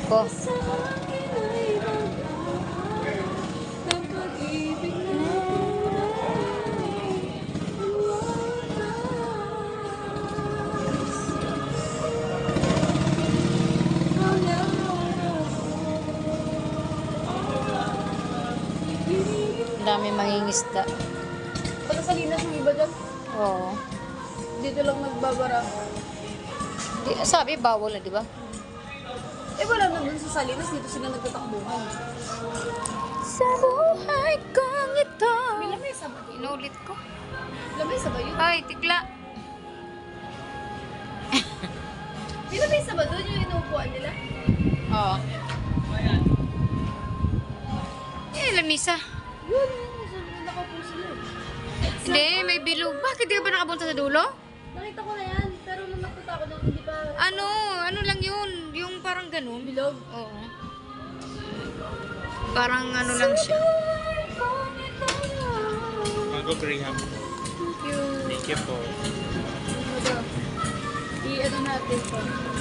Ko. Ang dami mangingisda. Pag sa linas ng iba dyan, Oo. dito lang nagbabara. Sabi, bawal na, di ba? Eh wala na dun sa Salinas, dito sila nagtatakbuhan. Sa buhay kong ito. May lamesa ba? Inulit ko. Lamesa ba yun? Ay, tikla. May lamesa ba doon yung inuupuan nila? Oo. Lamisa. Yun, nakaupo sila. Hindi, may bilog. Bakit di ka ba nakapunta sa dulo? Nakita ko na yan, pero nung napunta ako doon, hindi pa... Ano lang yun? Yung parang ganun. Bilog? Oo. Parang ano lang siya. Mango graham. Thank you. Thank you po. I-ano natin pa.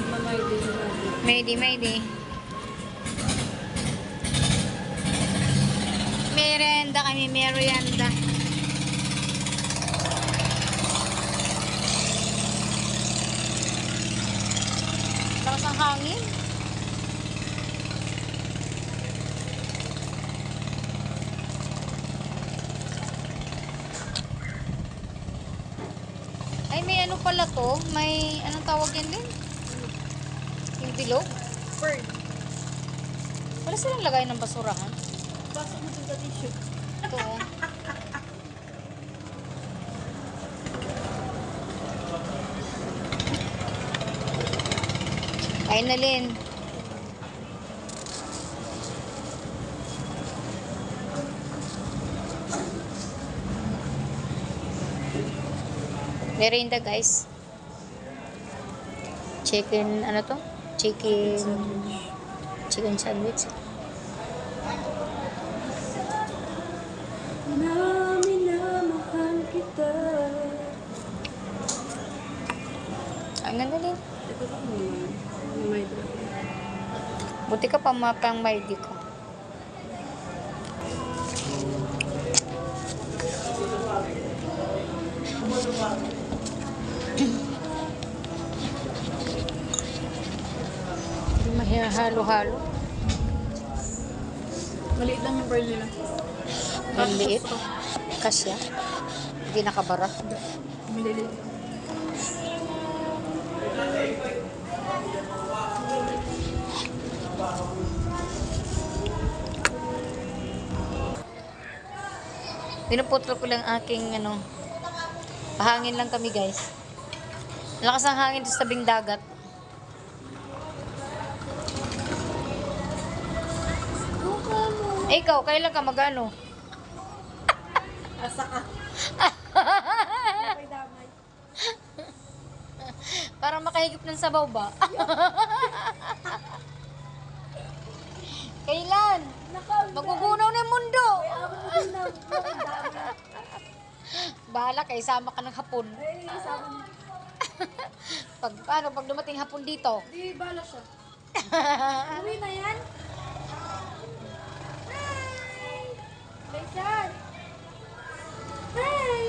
Mamay din natin. Mayday. Merienda kami, merienda. Lakas ang hangin. Ay, may ano pala to? May, anong tawag yan din? Yung bilog? Bird. Wala silang lagay ng basurahan. Pasok mo dun sa tissue. Ito. Oh. Kain na, Lin. Merienda, guys. Chicken, ano to? Chicken sandwich. Minamahal kita. Ang ganda din. Ito pa naman. May Buti ka pa mapang maydi ko. Hindi mahihalo-halo. maliit lang yung pearl nila. Maliit. Kasya. Hindi nakabara. Maliliit. Pinuputol ko lang aking ano. Pahangin lang kami, guys. Lakas ang hangin sa tabing dagat. Eh, ikaw, kailan ka magano? Asa ka. May damay. Para makahigop ng sabaw ba? Kailan? Magugunaw na yung mundo. Bahala kay sama ka ng hapon. Ay, isama mo. Pag dumating hapon dito. Di, bala siya. Uwi na yan? Hi! Baisan! Hi!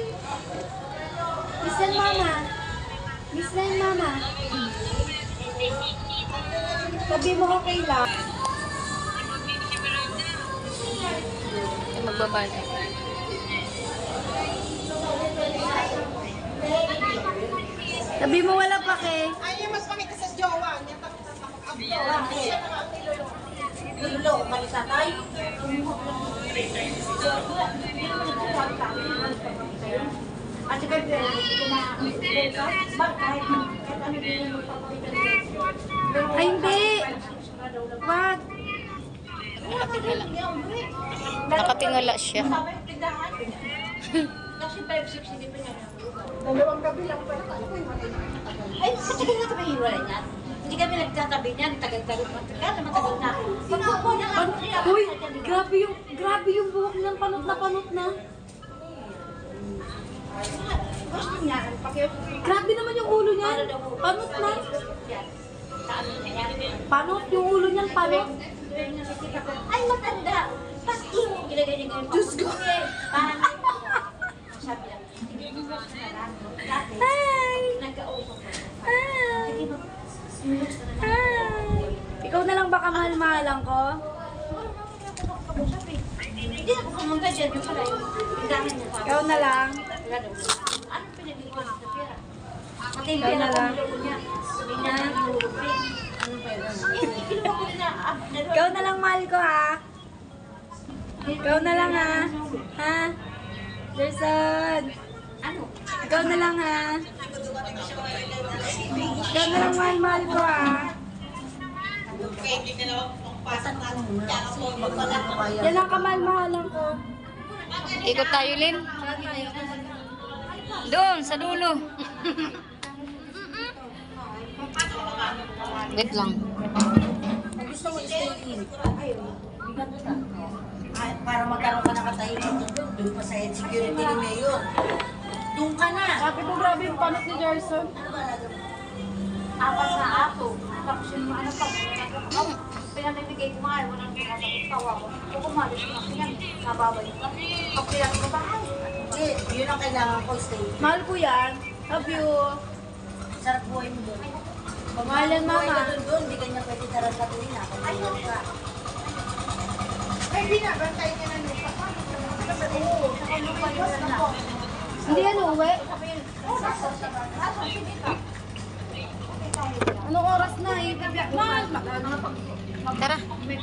Miss lang mama. Miss lang mama. Sabi mo ko kayla. Ay, magbabala. Sabi mo wala pa kay. Ay, mas pangit ka sa jowa niya. Tapos mag-abdo. Lulo, balita tayo. At saka, Ay, hindi. Wag. Nakatingala. Nakatingala siya. Kasi 5-6 hindi pa niya. Dalawang gabi lang pala. Ay, katagal na kami hiwalay niya. Hindi kami nagtatabi niyan. Tagal-tagal. Matagal na. Pagkupo niya. Uy, grabe yung buhok niyan. Panot na. Gusto niya. Grabe naman yung ulo niya. Panot na. Panot yung ulo niya. ng palo? Nakikita ko, ay matanda. Pasti mo. Gilagay niya ganyan. Diyos ko. Parang, sabi lang, hindi mo ba sa lang. Dati, nagka-usap ko. Sige ba? Ikaw na lang ba kamahal-mahalan ko? Hindi ako pumunta dyan. Yung pala yung tindahan niya. Ikaw na lang. Wala daw. Ano pinag-iwan sa pera? Pati yung Ikaw pera na ko lang. niloko niya. Sabi niya, niloko niya. Eh, kinuha ko na. Ikaw na lang mahal ko ha. Ikaw na lang ha. Ha? Gerson. Ano? Ikaw na lang ha. Ikaw na lang mahal-mahal ko ha. Yan ang kamahal-mahalan ko. Ikot tayo, Lin. Doon, sa dulo. Wait lang. Para magkaroon ka ng katahimik doon pa sa security ni Mayor. Doon ka na. Sabi ko grabe yung panot ni Gerson. Apat na ato. Tapos yung ano pa. Pinamimigay ko nga. Walang sumasagot. Tawa ko. Kung kumalis ko na pinag. Nababalik ka. Pag pinag ko bahay. Hindi. Yun ang kailangan ko. Stay. Mahal ko yan. Love you. Sarap buhay mo doon. Mahalan mama. Doon. Hindi ka niya pwede tarantatuin na. Kung ka. Ay, binabantay niya na lupa. Oo. Saka lupa yun na. Hindi yan uwi. Anong oras na? Ibibiyak mo. Tara.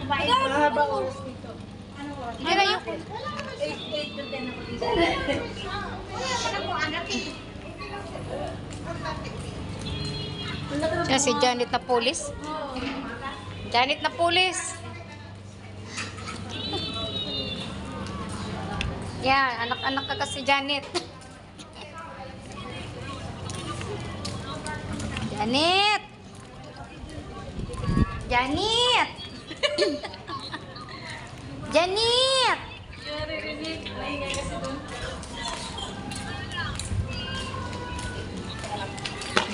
Mahaba oras dito. Hindi na yung... 8 to 10 ako dito. Ano mo, anak eh? Yan si Janet na pulis. Janet na pulis. Yan, anak-anak ka kasi Janet. Janet! Janet! Janet!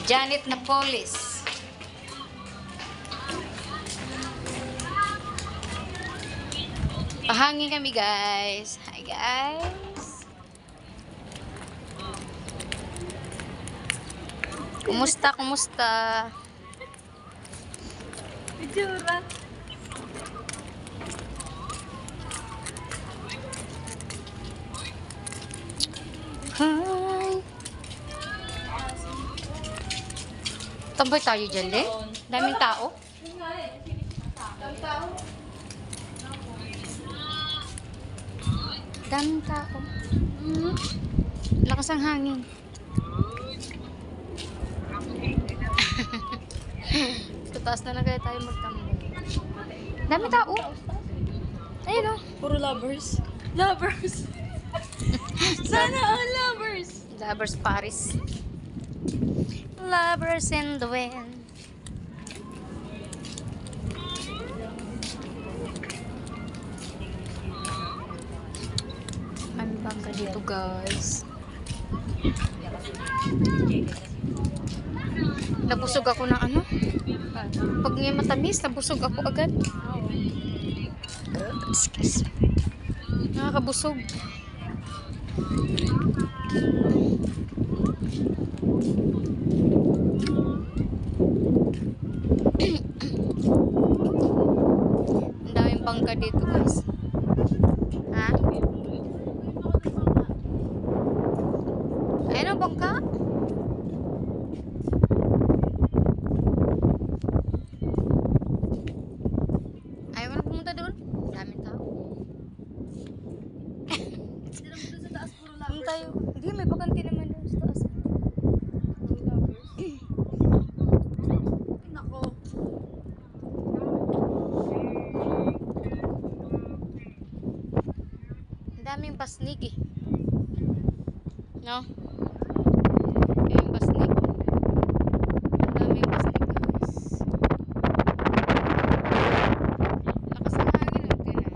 Janet na police. Pahangin kami guys. Hi guys. Kumusta? Kumusta? Itsura. Hi. Tambay tayo dyan, eh. Daming tao. Daming tao. Lakas ang hangin. Sa taas na lang kaya tayo magtambay. Daming tao. Ayun o. Puro lovers. Lovers. Sana all lovers. Lovers Paris. Lovers in the wind. Ano bangka dito guys? Nabusog ako ng ano? Pag ngayon matamis, nabusog ako agad. Excuse me. Nakakabusog. Ang daming bangka dito guys. Ha? Ayun ang bangka? Ayaw mo na pumunta doon? Daming tao. Doon tayo. Hindi, may bakante naman doon sa taas. Nako. Ang daming pasnig eh. No? Yung pasnig. Ang daming pasnig guys. Lakas ang hangin oh. Tingnan.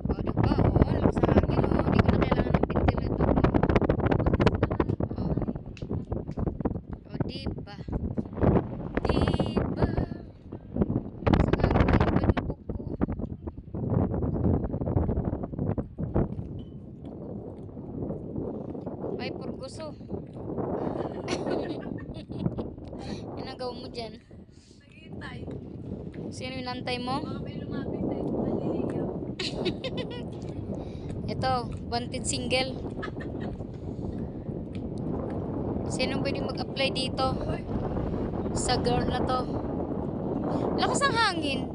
O diba? O, lakas ang hangin oh. Hindi ko na kailangan ng ventilator. O. O diba? Diba? Lakas ang hangin Ay, purguso. Anong gawin mo dyan? Naghihintay. Sino yung nantay mo? Baka may lumapit eh. Manliligaw. Ito, wanted single. Sino pwede mag-apply dito? Sa girl na to. Lakas ang hangin.